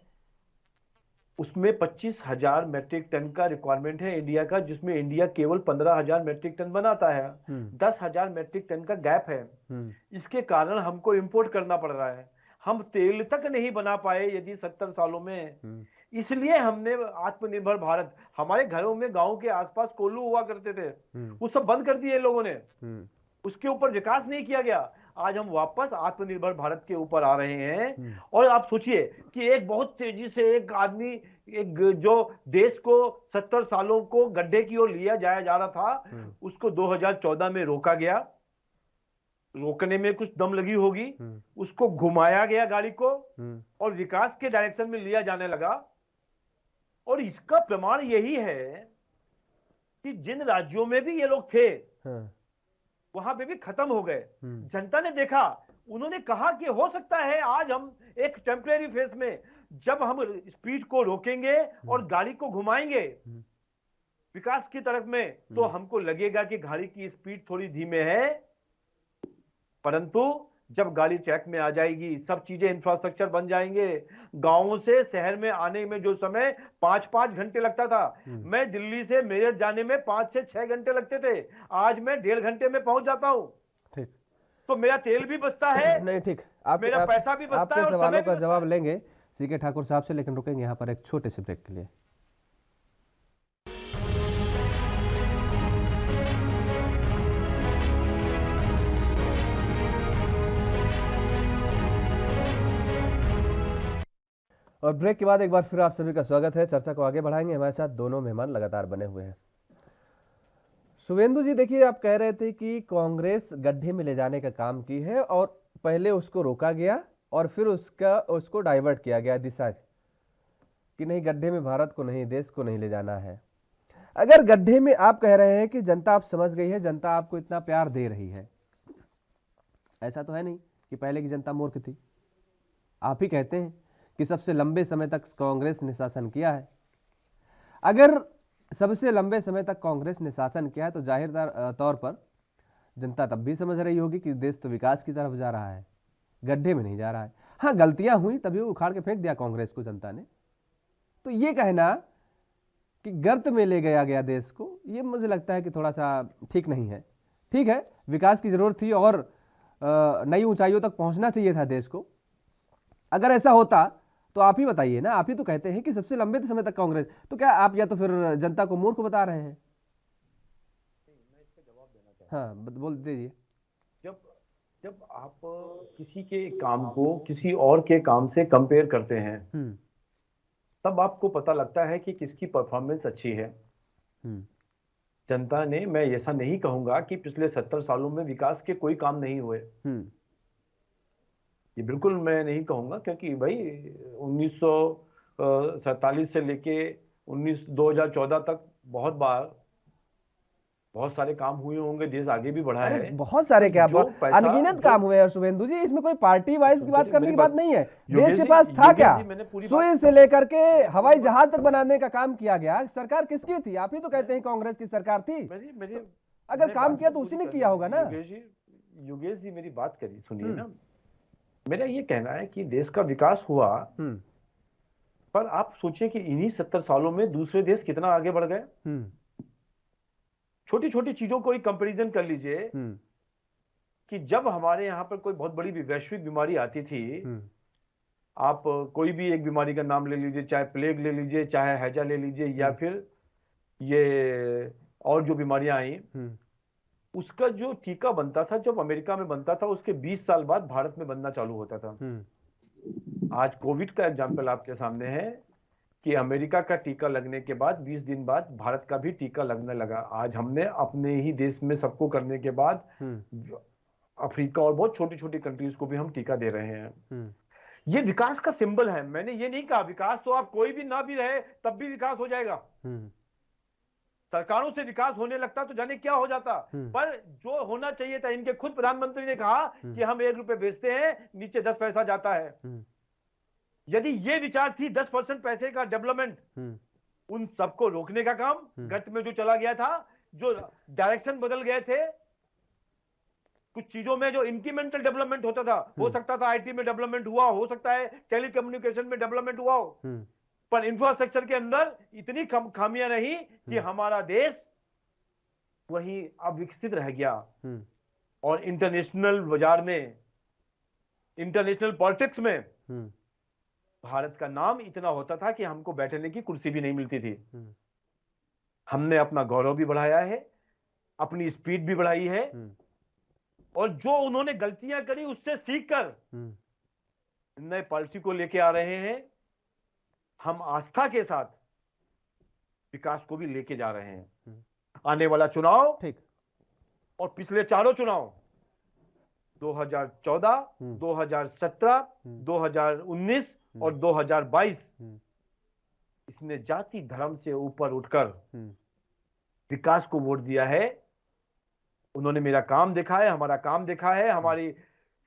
उसमें 25,000 मेट्रिक टन का रिक्वायरमेंट है इंडिया का, जिसमें इंडिया केवल 15,000 मेट्रिक टन बनाता है। 10,000 मेट्रिक टन का गैप है। इसके कारण हमको इंपोर्ट करना पड़ रहा है। हम तेल तक नहीं बना पाए यदि 70 सालों में। इसलिए हमने आत्मनिर्भर भारत, हमारे घरों में गांव के आसपास कोल्हू हुआ करते थे, वो सब बंद कर दिए लोगों ने, उसके ऊपर विकास नहीं किया गया। आज हम वापस आत्मनिर्भर भारत के ऊपर आ रहे हैं। और आप सोचिए कि एक बहुत तेजी से एक आदमी, एक जो देश को 70 सालों को गड्ढे की ओर लिया जाया जा रहा था, उसको 2014 में रोका गया। रोकने में कुछ दम लगी होगी, उसको घुमाया गया गाड़ी को और विकास के डायरेक्शन में लिया जाने लगा। और इसका प्रमाण यही है कि जिन राज्यों में भी ये लोग थे वहां पे भी खत्म हो गए। जनता ने देखा, उन्होंने कहा कि हो सकता है आज हम एक टेम्परेरी फेज में जब हम स्पीड को रोकेंगे और गाड़ी को घुमाएंगे विकास की तरफ में, तो हमको लगेगा कि गाड़ी की स्पीड थोड़ी धीमे है, परंतु जब गाड़ी ट्रैक में आ जाएगी, सब चीजें इंफ्रास्ट्रक्चर बन जाएंगे। गांवों से शहर में आने में जो समय 5-5 घंटे लगता था, मैं दिल्ली से मेरठ जाने में 5 से 6 घंटे लगते थे, आज मैं 1.5 घंटे में पहुंच जाता हूं। ठीक, तो मेरा तेल भी बचता है, नहीं ठीक, मेरा पैसा भी बचता है। आपके सवालों का जवाब लेंगे सीके ठाकुर साहब से, लेकिन रुकेंगे यहाँ पर एक छोटे से ब्रेक के लिए। और ब्रेक के बाद एक बार फिर आप सभी का स्वागत है। चर्चा को आगे बढ़ाएंगे, हमारे साथ दोनों मेहमान लगातार बने हुए हैं। शुभेंदु जी, देखिए आप कह रहे थे कि कांग्रेस गड्ढे में ले जाने का काम की है और पहले उसको रोका गया और फिर उसको डाइवर्ट किया गया दिशा कि नहीं, गड्ढे में भारत को नहीं, देश को नहीं ले जाना है। अगर गड्ढे में आप कह रहे हैं कि जनता आप समझ गई है, जनता आपको इतना प्यार दे रही है, ऐसा तो है नहीं कि पहले की जनता मूर्ख थी। आप ही कहते हैं कि सबसे लंबे समय तक कांग्रेस ने शासन किया है। अगर सबसे लंबे समय तक कांग्रेस ने शासन किया है तो जाहिर तौर पर जनता तब भी समझ रही होगी कि देश तो विकास की तरफ जा रहा है, गड्ढे में नहीं जा रहा है। हाँ, गलतियां हुई, तभी उखाड़ के फेंक दिया कांग्रेस को जनता ने। तो ये कहना कि गर्त में ले गया देश को, ये मुझे लगता है कि थोड़ा सा ठीक नहीं है। ठीक है, विकास की जरूरत थी और नई ऊंचाइयों तक पहुंचना चाहिए था देश को। अगर ऐसा होता तो आप ही बताइए ना, आप ही तो कहते हैं कि सबसे लंबे समय तक कांग्रेस, तो क्या आप या तो फिर जनता को मूर्ख बता रहे हैं? हाँ, बोल दीजिए। जब जब आप किसी के काम को किसी और के काम से कंपेयर करते हैं, तब आपको पता लगता है कि किसकी परफॉर्मेंस अच्छी है। जनता ने, मैं ऐसा नहीं कहूंगा कि पिछले 70 सालों में विकास के कोई काम नहीं हुए, ये बिल्कुल मैं नहीं कहूंगा, क्योंकि भाई 1947 से लेके 2014 तक बहुत सारे काम हुए होंगे, देश आगे भी बढ़ा है। बहुत सारे क्या, जो पैसा अनगिनत काम हुए हैं शुभेंदु जी, इसमें कोई पार्टी वाइज की बात करने की बात नहीं है। देश योगेश के जी, पास था क्या, मैंने पूरी सुई से लेकर के हवाई जहाज तक बनाने का काम किया गया। सरकार किसकी थी? आप ही तो कहते हैं कांग्रेस की सरकार थी। तो अगर काम किया तो उसी ने किया होगा ना। योगेश जी मेरी बात करिए, सुनिए ना। मेरा ये कहना है कि देश का विकास हुआ, पर आप सोचिए कि इन्हीं 70 सालों में दूसरे देश कितना आगे बढ़ गए। छोटी छोटी चीजों को ही कंपैरिजन कर लीजिए कि जब हमारे यहाँ पर कोई बहुत बड़ी वैश्विक बीमारी आती थी, आप कोई भी एक बीमारी का नाम ले लीजिए, चाहे प्लेग ले लीजिए, चाहे हैजा ले लीजिए, या फिर ये और जो बीमारियां आई, उसका जो टीका बनता था, जब अमेरिका में बनता था, उसके 20 साल बाद भारत में बनना चालू होता था। आज कोविड का एग्जाम्पल आपके सामने है कि अमेरिका का टीका लगने के बाद 20 दिन बाद भारत का भी टीका लगने लगा। आज हमने अपने ही देश में सबको करने के बाद अफ्रीका और बहुत छोटी छोटी कंट्रीज को भी हम टीका दे रहे हैं। ये विकास का सिंबल है। मैंने ये नहीं कहा विकास तो आप कोई भी ना भी रहे तब भी विकास हो जाएगा। सरकारों से विकास होने लगता तो जाने क्या हो जाता। पर जो होना चाहिए था, इनके खुद प्रधानमंत्री ने कहा कि हम 1 रुपए बेचते हैं, नीचे 10 पैसा जाता है। यदि ये विचार थी 10% पैसे का डेवलपमेंट, उन सबको रोकने का काम गत में जो चला गया था, जो डायरेक्शन बदल गए थे, कुछ चीजों में जो इंक्रीमेंटल डेवलपमेंट होता था, हो सकता था आईटी में डेवलपमेंट हुआ, हो सकता है टेलीकम्युनिकेशन में डेवलपमेंट हुआ हो, पर इंफ्रास्ट्रक्चर के अंदर इतनी खामियां रही कि हमारा देश वही अविकसित रह गया। और इंटरनेशनल बाजार में, इंटरनेशनल पॉलिटिक्स में भारत का नाम इतना होता था कि हमको बैठने की कुर्सी भी नहीं मिलती थी। हमने अपना गौरव भी बढ़ाया है, अपनी स्पीड भी बढ़ाई है, और जो उन्होंने गलतियां करी उससे सीखकर नए पॉलिसी को लेके आ रहे हैं। हम आस्था के साथ विकास को भी लेके जा रहे हैं। आने वाला चुनाव और पिछले चारों चुनाव 2014, 2017, 2019 और 2022, इसने जाति धर्म से ऊपर उठकर विकास को वोट दिया है। उन्होंने मेरा काम देखा है, हमारा काम देखा है, हमारी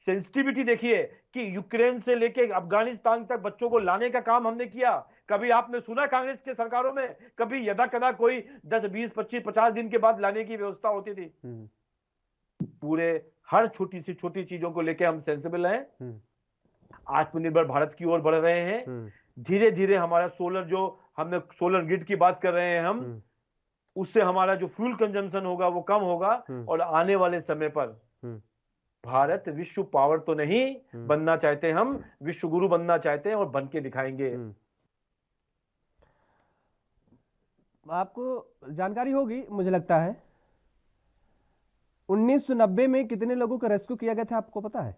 सेंसिटिविटी देखिए कि यूक्रेन से लेके अफगानिस्तान तक बच्चों को लाने का काम हमने किया। कभी आपने सुना कांग्रेस के सरकारों में कभी यदा कदा कोई 10, 20, 25, 50 दिन के बाद लाने की व्यवस्था होती थी? पूरे हर छोटी से छोटी चीजों को लेके हम सेंसिबल हैं। आत्मनिर्भर भारत की ओर बढ़ रहे हैं। धीरे धीरे हमारा सोलर, जो हमने सोलर ग्रिड की बात कर रहे हैं हम, उससे हमारा जो फ्यूल कंजम्पशन होगा वो कम होगा। और आने वाले समय पर भारत विश्व पावर तो नहीं बनना चाहते, हम विश्व गुरु बनना चाहते हैं और बन के दिखाएंगे। आपको जानकारी होगी मुझे लगता है 1990 में कितने लोगों का रेस्क्यू किया गया था, आपको पता है?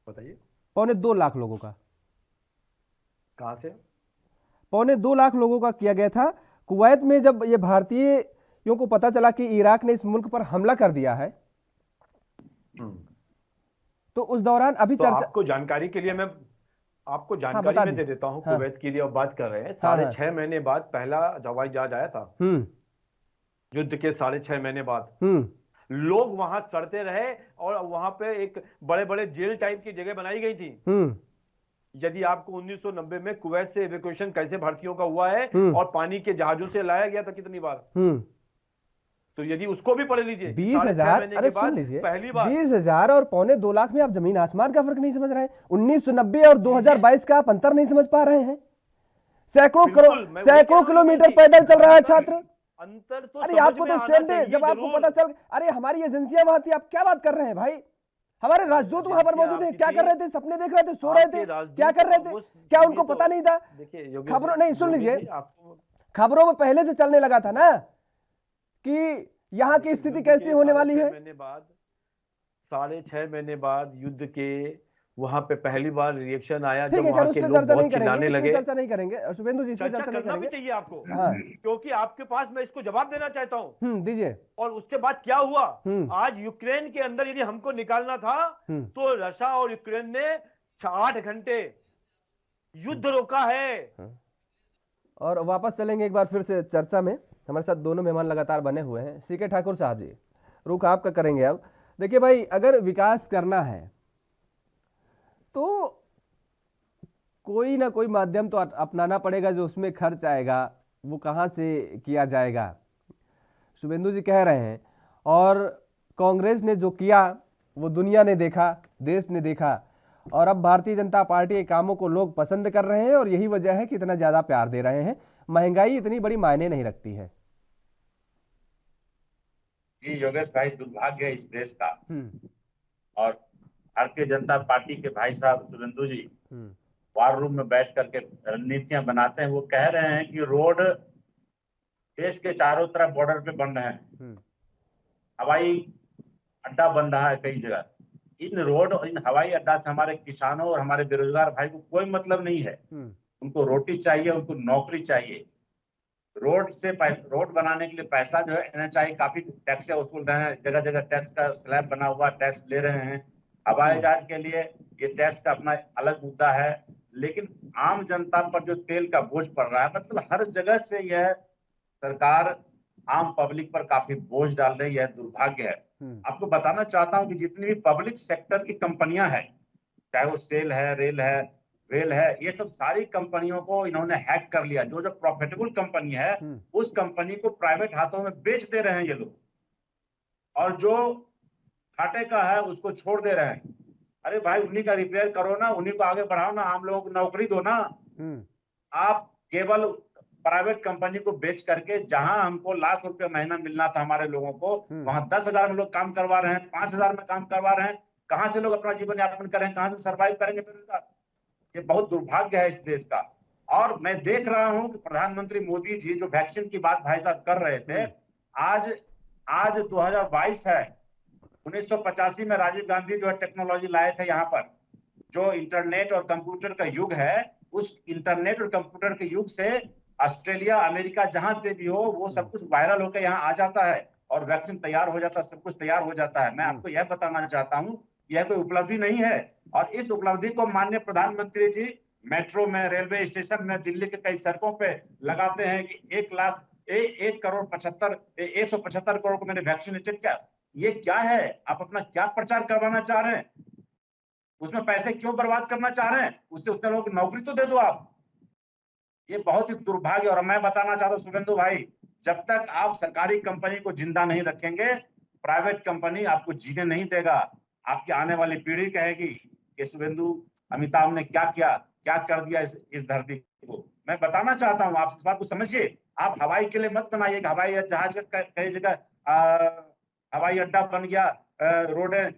बताइए। 2.25 लाख लोगों का। कहां से? 2.25 लाख लोगों का किया गया था। कुवैत में जब ये भारतीयों को पता चला कि इराक ने इस मुल्क पर हमला कर दिया है, तो उस दौरान अभी तो चर्चा, आपको जानकारी के लिए मैं आपको जानकारी में दे देता हूं। कुवैत के लिए अब बात कर रहे हैं। 6.5 महीने बाद पहला हवाई जहाज आया था, युद्ध के 6.5 महीने बाद। लोग वहां सड़ते रहे और वहां पे एक बड़े बड़े जेल टाइप की जगह बनाई गई थी। यदि आपको 1990 में कुवैत से एवेक्यूएशन कैसे भारतीयों का हुआ है और पानी के जहाजों से लाया गया था कितनी बार, तो यदि उसको भी पढ़ लीजिए। 20,000, अरे सुन लीजिए, पहली बार 20,000 और 2.25 लाख में आप जमीन आसमान का फर्क नहीं समझ रहे हैं। 1990 और 2022 का आप अंतर नहीं समझ पा रहे हैं। सैकड़ों किलोमीटर पैदल चल रहा है छात्र। अंतर तो अरे आपको तो सेम डे जब आपको पता चल, अरे हमारी एजेंसियां वहां थी, आप क्या बात कर रहे हैं भाई? हमारे राजदूत वहां पर मौजूद हैं, क्या कर रहे थे? सपने देख रहे थे, सो रहे थे, क्या कर रहे थे? क्या उनको पता नहीं था? खबरों नहीं, सुन लीजिए, खबरों में पहले से चलने लगा था ना कि यहाँ की स्थिति कैसी होने वाली है। 6.5 महीने बाद युद्ध के वहां पे पहली बार रिएक्शन आया ठीक जब है, खैर वहां उस के पर लोग चर्चा नहीं बहुत करेंगे, चिल्लाने इस पे लगे। चर्चा नहीं करेंगे शुभेंदु जी, इस पे चर्चा चर्चा नहीं करना भी करेंगे। चाहिए आपको, हाँ, क्योंकि आपके पास मैं इसको जवाब देना चाहता हूँ। दीजिए। और उसके बाद क्या हुआ, आज यूक्रेन के अंदर यदि हमको निकालना था तो रशिया और यूक्रेन ने 8 घंटे युद्ध रोका है। और वापस चलेंगे एक बार फिर से चर्चा में। हमारे साथ दोनों मेहमान लगातार बने हुए हैं। सीके ठाकुर साहब जी, रुख आपका करेंगे अब। देखिए भाई, अगर विकास करना है तो कोई ना कोई माध्यम तो अपनाना पड़ेगा, जो उसमें खर्च आएगा वो कहाँ से किया जाएगा। शुभेंदु जी कह रहे हैं, और कांग्रेस ने जो किया वो दुनिया ने देखा, देश ने देखा, और अब भारतीय जनता पार्टी के कामों को लोग पसंद कर रहे हैं और यही वजह है कि इतना ज्यादा प्यार दे रहे हैं। महंगाई इतनी बड़ी मायने नहीं रखती है। जी योगेश भाई, दुर्भाग्य है इस देश का। और भारतीय जनता पार्टी के भाई साहब शुभेंदु जी वार रूम में बैठ करके रणनीतियां बनाते हैं। वो कह रहे हैं कि रोड देश के चारों तरफ बॉर्डर पे बन रहे हैं, हवाई अड्डा बन रहा है कई जगह। इन रोड और इन हवाई अड्डा से हमारे किसानों और हमारे बेरोजगार भाई को कोई मतलब नहीं है। उनको रोटी चाहिए, उनको नौकरी चाहिए। रोड बनाने के लिए पैसा जो है एनएचआई काफी टैक्स वसूल रहे हैं, जगह जगह टैक्स का स्लैब बना हुआ, टैक्स ले रहे हैं। हवाई जहाज के लिए ये टैक्स का अपना अलग मुद्दा है, लेकिन आम जनता पर जो तेल का बोझ पड़ रहा है, मतलब हर जगह से यह सरकार आम पब्लिक पर काफी बोझ डाल रही है। दुर्भाग्य है। आपको बताना चाहता हूं कि जितनी भी पब्लिक सेक्टर की कंपनियां हैं, चाहे वो सेल है, रेल है, वेल है, ये सब सारी कंपनियों को इन्होंने हैक कर लिया। जो जो प्रॉफिटेबल कंपनी है उस कंपनी को प्राइवेट हाथों में बेच दे रहे हैं ये लोग, और जो घाटे का है उसको छोड़ दे रहे हैं। अरे भाई, उन्हीं का रिपेयर करो ना, उन्हीं को आगे बढ़ाओ ना, आम लोगों को नौकरी दो ना। आप केवल प्राइवेट कंपनी को बेच करके, जहां हमको लाख रुपए महीना मिलना था हमारे लोगों को, वहां 10,000 में लोग काम करवा रहे हैं, 5,000 में काम करवा रहे हैं। कहां से लोग अपना जीवन यापन करें, कहां से सर्वाइव करेंगे बेरोजगार? ये बहुत दुर्भाग्य है इस देश का। और मैं देख रहा हूं कि प्रधानमंत्री मोदी जी जो वैक्सीन की बात भाई साहब कर रहे थे, आज 2022 है। 1985 में राजीव गांधी जो है टेक्नोलॉजी लाए थे यहाँ पर। जो इंटरनेट और कंप्यूटर का युग है, उस इंटरनेट और कंप्यूटर के युग से ऑस्ट्रेलिया, अमेरिका, जहां से भी हो, वो सब कुछ वायरल होकर यहाँ आ जाता है और वैक्सीन तैयार हो जाता है, सब कुछ तैयार हो जाता है। मैं आपको यह बताना चाहता हूँ, यह कोई उपलब्धि नहीं है। और इस उपलब्धि को माननीय प्रधानमंत्री जी मेट्रो में, रेलवे स्टेशन में, दिल्ली के कई सड़कों पे लगाते हैं कि 1,75 करोड़ को मैंने वैक्सीनेटेड किया। ये क्या है? आप अपना क्या प्रचार करवाना चाह रहे हैं? उसमें पैसे क्यों बर्बाद करना चाह रहे हैं? उससे उतने लोगों को नौकरी तो दे दो आप। ये बहुत ही दुर्भाग्य। और मैं बताना चाहता हूँ शुभेंदु भाई, जब तक आप सरकारी कंपनी को जिंदा नहीं रखेंगे, प्राइवेट कंपनी आपको जीने नहीं देगा। आपकी आने वाली पीढ़ी कहेगी कि शुभेंदु अमिताभ ने क्या किया, क्या कर दिया इस धरती को। मैं बताना चाहता हूँ, आप इस बात को समझिए। आप हवाई के लिए मत बनाइएगा। हवाई जहाज का कई जगह हवाई अड्डा बन गया, रोडें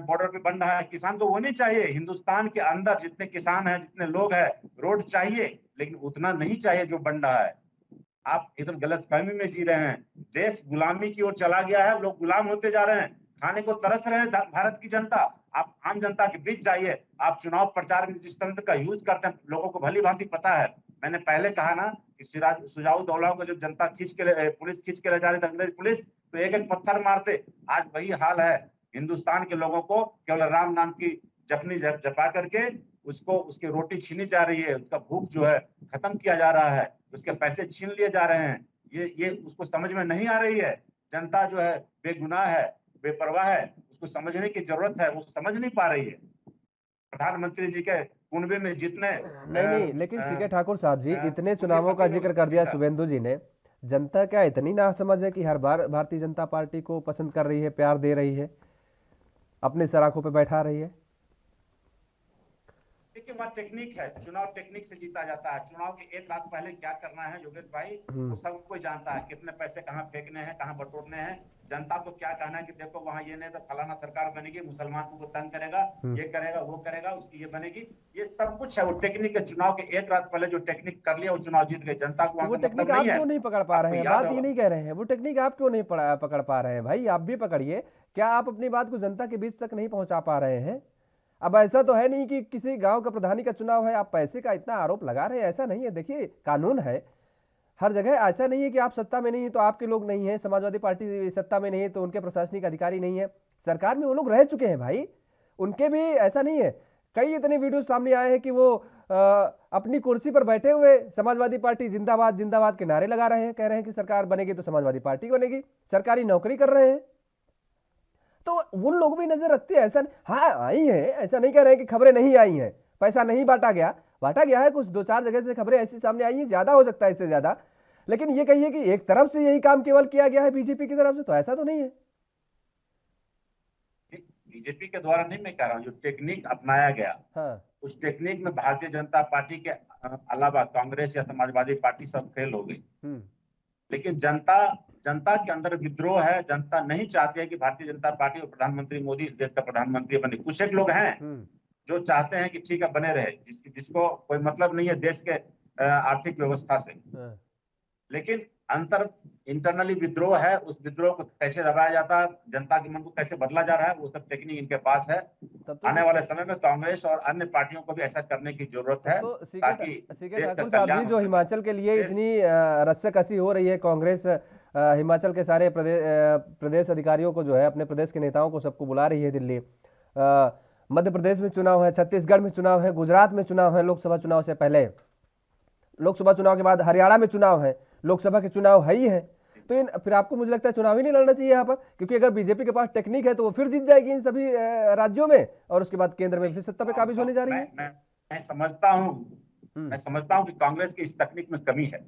बॉर्डर पे बन रहा है। किसान को वो नहीं चाहिए। हिंदुस्तान के अंदर जितने किसान हैं, जितने लोग हैं, रोड चाहिए, लेकिन उतना नहीं चाहिए जो बन रहा है। आप एकदम गलतफहमी में जी रहे हैं। देश गुलामी की ओर चला गया है, लोग गुलाम होते जा रहे हैं, खाने को तरस रहे हैं भारत की जनता। आप आम जनता के बीच जाइए। आप चुनाव प्रचार में जिस तंत्र का यूज करते हैं, लोगों को भली भांति पता है। मैंने पहले कहा ना कि सुजाउद्दौला को जब जनता पुलिस खींच के ले जा रही थी, अंग्रेज पुलिस, तो एक एक पत्थर मारते। आज वही हाल है। हिंदुस्तान के लोगों को केवल राम नाम की जपनी जपा करके उसकी रोटी छीनी जा रही है, उसका भूख जो है खत्म किया जा रहा है, उसके पैसे छीन लिए जा रहे हैं। ये उसको समझ में नहीं आ रही है। जनता जो है बेगुनाह है, बेपरवाह है, उसको समझने की जरूरत है, वो समझ नहीं पा रही है। प्रधानमंत्री जी के कुनबे में जितने नहीं, लेकिन सीके ठाकुर साहब जी, इतने चुनावों का जिक्र कर दिया शुभेंदु जी ने। जनता क्या इतनी नासमझ है कि हर बार भारतीय जनता पार्टी को पसंद कर रही है, प्यार दे रही है, अपनी सराखों पे बैठा रही है? देखिए वहाँ टेक्निक है, चुनाव टेक्निक से जीता जाता है। चुनाव की एक रात पहले क्या करना है योगेश भाई, वो सब कोई जानता है, कितने पैसे कहाँ फेंकने हैं, कहाँ बटोरने हैं। जनता को क्या कहना है कि देखो वहाँ ये नहीं तो फलाना सरकार बनेगी, मुसलमानों को तंग करेगा, ये करेगा, वो करेगा, उसकी ये बनेगी, ये सब कुछ है। वो टेक्निक है, चुनाव के एक रात पहले जो टेक्निक कर लिया वो चुनाव जीत गए। जनता को वहाँ वो से टेक्निक मतलब आप नहीं है। क्यों नहीं पकड़ पा रहे हैं? बात ये नहीं कह रहे हैं, वो टेक्निक आप क्यों नहीं पकड़ पा रहे हैं भाई? आप भी पकड़िए। क्या आप अपनी बात को जनता के बीच तक नहीं पहुंचा पा रहे हैं? अब ऐसा तो है नहीं कि किसी गांव का प्रधानी का चुनाव है, आप पैसे का इतना आरोप लगा रहे हैं, ऐसा नहीं है। देखिए कानून है हर जगह, ऐसा नहीं है कि आप सत्ता में नहीं है तो आपके लोग नहीं है, समाजवादी पार्टी सत्ता में नहीं है तो उनके प्रशासनिक अधिकारी नहीं है। सरकार में वो लोग रह चुके हैं भाई, उनके भी ऐसा नहीं है। कई इतने वीडियो सामने आए हैं कि वो अपनी कुर्सी पर बैठे हुए समाजवादी पार्टी जिंदाबाद जिंदाबाद के नारे लगा रहे हैं, कह रहे हैं कि सरकार बनेगी तो समाजवादी पार्टी बनेगी, सरकारी नौकरी कर रहे हैं। तो उन लोग भी नजर रखते हैं। ऐसा हाँ आई है, ऐसा नहीं कह रहे हैं कि खबरें नहीं आई हैं, पैसा नहीं बांटा गया है, कुछ 2-4 जगह से खबरें ऐसी सामने आई हैं, ज्यादा हो सकता है इससे ज्यादा। लेकिन ये कहिए कि एक तरफ से यही काम केवल किया गया है बीजेपी की तरफ से, तो ऐसा तो नहीं है। बीजेपी के द्वारा नहीं मैं कह रहा हूँ, जो टेक्निक अपनाया गया, हाँ। उस टेक्निक में भारतीय जनता पार्टी के अलावा कांग्रेस या समाजवादी पार्टी सब फेल हो गई। लेकिन जनता के अंदर विद्रोह है। जनता नहीं चाहती है कि भारतीय जनता पार्टी और प्रधानमंत्री मोदी इस देश का प्रधानमंत्री बने। कुछ एक लोग हैं जो चाहते हैं कि ठीक है बने रहे, जिसको कोई मतलब नहीं है देश के आर्थिक व्यवस्था से। लेकिन इंटरनली विद्रोह है, उस विद्रोह को कैसे दबाया जाता है, जनता के मन को कैसे बदला जा रहा है, वो सब टेक्निक इनके पास है। आने वाले समय में कांग्रेस और अन्य पार्टियों को भी ऐसा करने की जरूरत है, ताकि देश का कल्याण जो हिमाचल के लिए इतनी रस्साकसी हो रही है, कांग्रेस हिमाचल के सारे प्रदेश अधिकारियों को जो है, अपने प्रदेश के नेताओं को सबको बुला रही है दिल्ली। मध्य प्रदेश में चुनाव है, छत्तीसगढ़ में चुनाव है, गुजरात में चुनाव है, लोकसभा चुनाव से पहले, लोकसभा चुनाव के बाद हरियाणा में चुनाव है, लोकसभा के चुनाव है ही है। तो फिर आपको मुझे लगता है चुनाव ही नहीं लड़ना चाहिए यहाँ पर, क्योंकि अगर बीजेपी के पास टेक्निक है तो वो फिर जीत जाएगी इन सभी राज्यों में, और उसके बाद केंद्र में फिर सत्ता पे काबिज होने जा रही है। मैं समझता हूँ कि कांग्रेस की इस तकनीक में कमी है।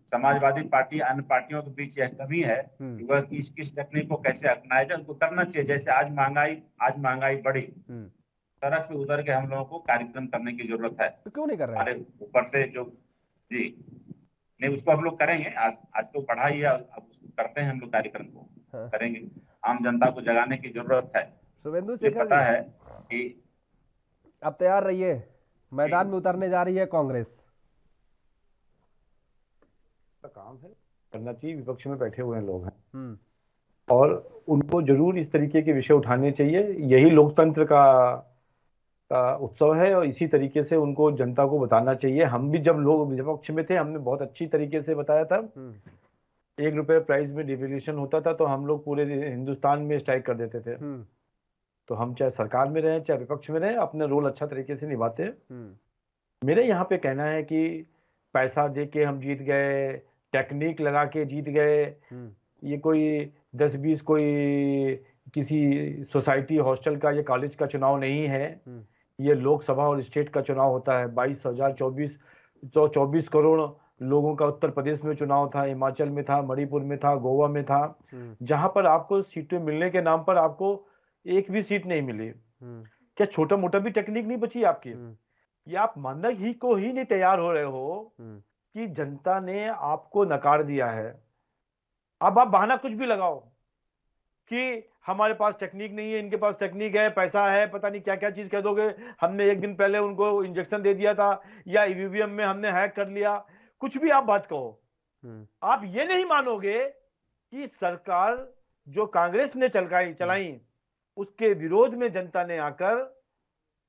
समाजवादी पार्टी अन्य पार्टियों के बीच यह कमी है कि वह किस तकनीक को कैसे अपनाया जाए, उनको करना चाहिए। जैसे आज महंगाई बढ़ी, सड़क पे उतर के हम लोगों को कार्यक्रम करने की जरूरत है। तो क्यों नहीं कर रहे? हमारे ऊपर से जो जी नहीं, उसको हम लोग करेंगे। आज तो पढ़ाई है, अब उसको करते हैं हम लोग, कार्यक्रम को करेंगे। आम जनता को जगाने की जरूरत है। शुभेंदु ये पता है कि अब तैयार रहिए, मैदान में उतरने जा रही है कांग्रेस। काम है करना चाहिए, विपक्ष में बैठे हुए लोग हैं और उनको जरूर इस तरीके के विषय उठाने चाहिए। यही लोकतंत्र का उत्सव है और इसी तरीके से उनको जनता को बताना चाहिए। हम भी जब लोग विपक्ष में थे, हमने बहुत अच्छी तरीके से बताया था। 1 रुपए प्राइस में डिवेल्यूशन होता था तो हम लोग पूरे हिंदुस्तान में स्ट्राइक कर देते थे। तो हम चाहे सरकार में रहे चाहे विपक्ष में रहे, अपने रोल अच्छा तरीके से निभाते हैं। मेरे यहाँ पे कहना है कि पैसा दे के हम जीत गए, टेक्निक लगा के जीत गए, ये कोई 10-20 कोई किसी सोसाइटी, हॉस्टल का या कॉलेज का चुनाव नहीं है। ये लोकसभा और स्टेट का चुनाव होता है। 22,024 करोड़ लोगों का उत्तर प्रदेश में चुनाव था, हिमाचल में था, मणिपुर में था, गोवा में था, जहां पर आपको सीटें मिलने के नाम पर आपको एक भी सीट नहीं मिली। क्या छोटा मोटा भी टेक्निक नहीं बची आपकी? ये आप मानना ही नहीं तैयार हो रहे हो कि जनता ने आपको नकार दिया है। अब आप बहाना कुछ भी लगाओ कि हमारे पास टेक्निक नहीं है, इनके पास टेक्निक है, पैसा है, पता नहीं क्या क्या चीज कह दोगे। हमने 1 दिन पहले उनको इंजेक्शन दे दिया था, या ईवीएम में हमने हैक कर लिया, कुछ भी आप बात कहो। आप ये नहीं मानोगे कि सरकार जो कांग्रेस ने चलाई उसके विरोध में जनता ने आकर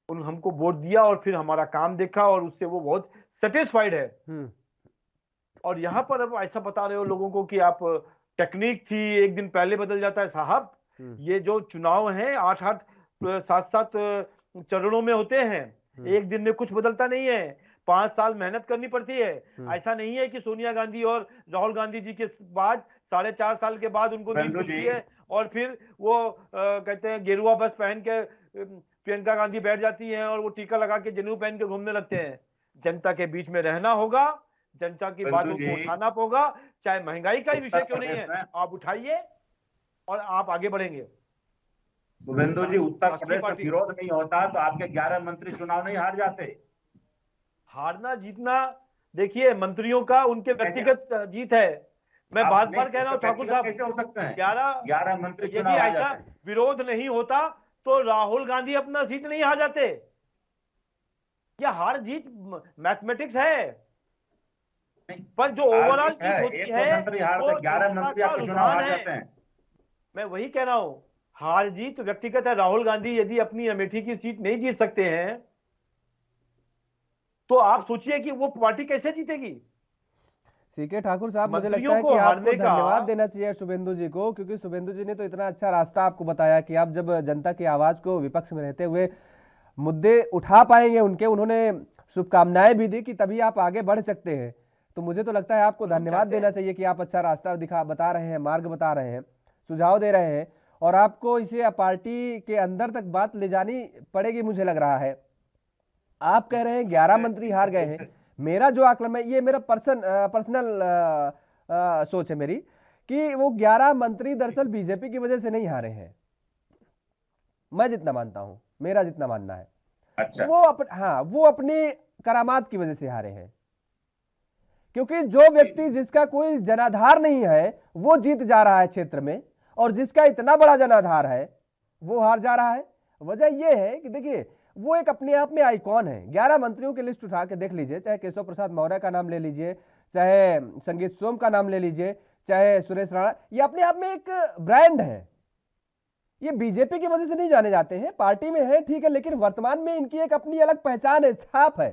हमको वोट दिया और फिर हमारा काम देखा और उससे वो बहुत सेटिस्फाइड है। और यहां पर अब ऐसा बता रहे हो लोगों को कि आप टेक्निक थी, 1 दिन पहले बदल जाता है। साहब ये जो चुनाव है 8-8 7-7 चरणों में होते हैं, 1 दिन में कुछ बदलता नहीं है। 5 साल मेहनत करनी पड़ती है। ऐसा नहीं है कि सोनिया गांधी और राहुल गांधी जी के बाद 4.5 साल के बाद उनको नींद खुलती है और फिर वो कहते हैं गेरुआ बस पहन के प्रियंका गांधी बैठ जाती हैं और वो टीका लगा के जनेऊ पहन के घूमने लगते हैं। जनता के बीच में रहना होगा, जनता की बातों को उठाना होगा, चाहे महंगाई का ही विषय क्यों नहीं है, आप उठाइए और आप आगे बढ़ेंगे। शुभेंदु जी, उत्तर प्रदेश में विरोध नहीं होता तो आपके 11 मंत्री चुनाव नहीं हार जाते। हारना जीतना देखिए मंत्रियों का उनके व्यक्तिगत जीत है। मैं आप बार नहीं, बार कह रहा हूँ ठाकुर साहब, कैसे हो सकते हैं? 11 मंत्री यदि चुनाव आ ऐसा जाते हैं। विरोध नहीं होता तो राहुल गांधी अपना सीट नहीं हार जाते। यह हार जीत मैथमेटिक्स है, पर जो ओवरऑल जीत होती एक है दो मंत्री हारते, वो 11 जनता मंत्री का आपके चुनाव रुझान हार है। जाते हैं। मैं वही कह रहा हूं, हार जीत व्यक्तिगत है। राहुल गांधी यदि अपनी अमेठी की सीट नहीं जीत सकते हैं तो आप सोचिए कि वो पार्टी कैसे जीतेगी। सीके ठाकुर साहब, मुझे लगता मंत्रियों है को कि आपको हारने का धन्यवाद देना चाहिए शुभेंदु जी को, क्योंकि शुभेंदु जी ने तो इतना अच्छा रास्ता आपको बताया कि आप जब जनता की आवाज को विपक्ष में रहते हुए मुद्दे उठा पाएंगे उनके, उन्होंने शुभकामनाएं भी दी कि तभी आप आगे बढ़ सकते हैं। तो मुझे तो लगता है आपको धन्यवाद देना चाहिए कि आप अच्छा रास्ता बता रहे हैं, मार्ग बता रहे हैं, सुझाव दे रहे हैं, और आपको इसे पार्टी के अंदर तक बात ले जानी पड़ेगी मुझे लग रहा है। आप कह रहे हैं 11 मंत्री हार गए हैं। मेरा जो आकलन है, ये मेरा पर्सनल सोच है मेरी, कि वो 11 मंत्री दरअसल बीजेपी की वजह से नहीं हारे हैं। मैं जितना मानता हूं, मेरा जितना मानना है, अच्छा। वो अपनी करामात की वजह से हारे हैं। क्योंकि जो व्यक्ति जिसका कोई जनाधार नहीं है वो जीत जा रहा है क्षेत्र में, और जिसका इतना बड़ा जनाधार है वो हार जा रहा है। वजह यह है कि देखिए, वो एक अपने आप में आइकॉन है। 11 मंत्रियों की लिस्ट उठा के देख लीजिए, चाहे केशव प्रसाद मौर्य का नाम ले लीजिए, चाहे संगीत सोम का नाम ले लीजिए, चाहे सुरेश राणा, ये अपने आप में एक ब्रांड है। ये बीजेपी की वजह से नहीं जाने जाते हैं, पार्टी में है ठीक है, लेकिन वर्तमान में इनकी एक अपनी अलग पहचान है, छाप है।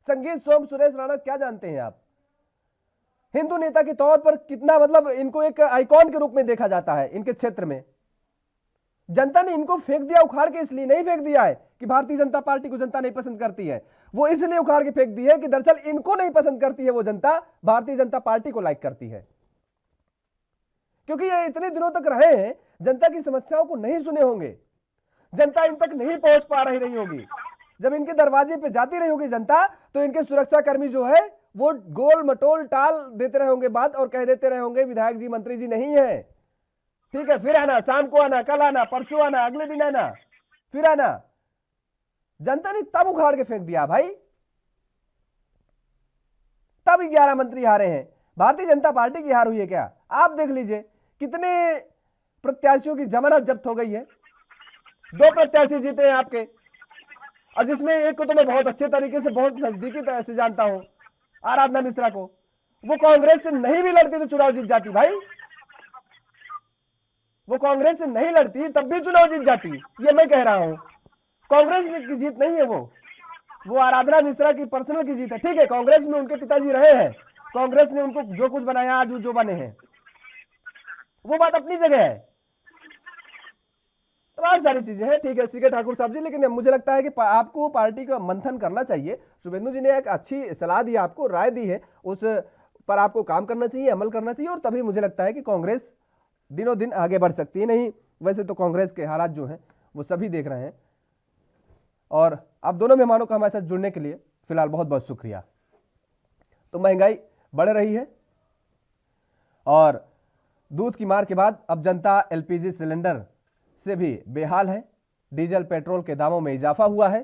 संगीत सोम, सुरेश राणा क्या जानते हैं आप? हिंदू नेता के तौर पर कितना, मतलब इनको एक आइकॉन के रूप में देखा जाता है इनके क्षेत्र में। जनता ने इनको फेंक दिया उखाड़ के, इसलिए नहीं फेंक दिया है कि भारतीय जनता पार्टी को जनता नहीं पसंद करती है, वो इसलिए उखाड़ के फेंक दी है कि दरअसल इनको नहीं पसंद करती है वो जनता, भारतीय जनता पार्टी को लाइक करती है। क्योंकि ये इतने दिनों तक रहे हैं, जनता की समस्याओं को नहीं सुने होंगे, जनता इन तक नहीं पहुंच पा रही होगी। जब इनके दरवाजे पे जाती रही होगी जनता, तो इनके सुरक्षा कर्मी जो है वो गोल मटोल टाल देते रहे होंगे बात, और कह देते रहे होंगे विधायक जी मंत्री जी नहीं है, ठीक है, फिर आना, शाम को आना, कल आना, परसों आना, अगले दिन आना, फिर आना। जनता ने तब उखाड़ के फेंक दिया भाई, तब 11 मंत्री हारे हैं। भारतीय जनता पार्टी की हार हुई है क्या? आप देख लीजिए कितने प्रत्याशियों की जमानत जब्त हो गई है। 2 प्रत्याशी जीते हैं आपके, और जिसमें एक को तो मैं बहुत अच्छे तरीके से, बहुत नजदीकी तरह से जानता हूं, आराधना मिश्रा को। वो कांग्रेस से नहीं भी लड़ती तो चुनाव जीत जाती भाई, वो कांग्रेस से नहीं लड़ती तब भी चुनाव जीत जाती, ये मैं कह रहा हूं। कांग्रेस की जीत नहीं है वो आराधना मिश्रा की पर्सनल की जीत है। ठीक है, कांग्रेस में उनके पिताजी रहे हैं, कांग्रेस ने उनको जो कुछ बनाया आज जो बने हैं, वो बात अपनी जगह है, तमाम सारी चीजें हैं, ठीक है सीके ठाकुर साहब जी। लेकिन मुझे लगता है कि आपको पार्टी का मंथन करना चाहिए। शुभेंदु जी ने एक अच्छी सलाह दी, आपको राय दी है, उस पर आपको काम करना चाहिए, अमल करना चाहिए, और तभी मुझे लगता है कि कांग्रेस दिनों दिन आगे बढ़ सकती है। नहीं वैसे तो कांग्रेस के हालात जो हैं वो सभी देख रहे हैं। और आप दोनों मेहमानों का हमारे साथ जुड़ने के लिए फिलहाल बहुत बहुत शुक्रिया। तो महंगाई बढ़ रही है, और दूध की मार के बाद अब जनता एलपीजी सिलेंडर से भी बेहाल है। डीजल पेट्रोल के दामों में इजाफा हुआ है।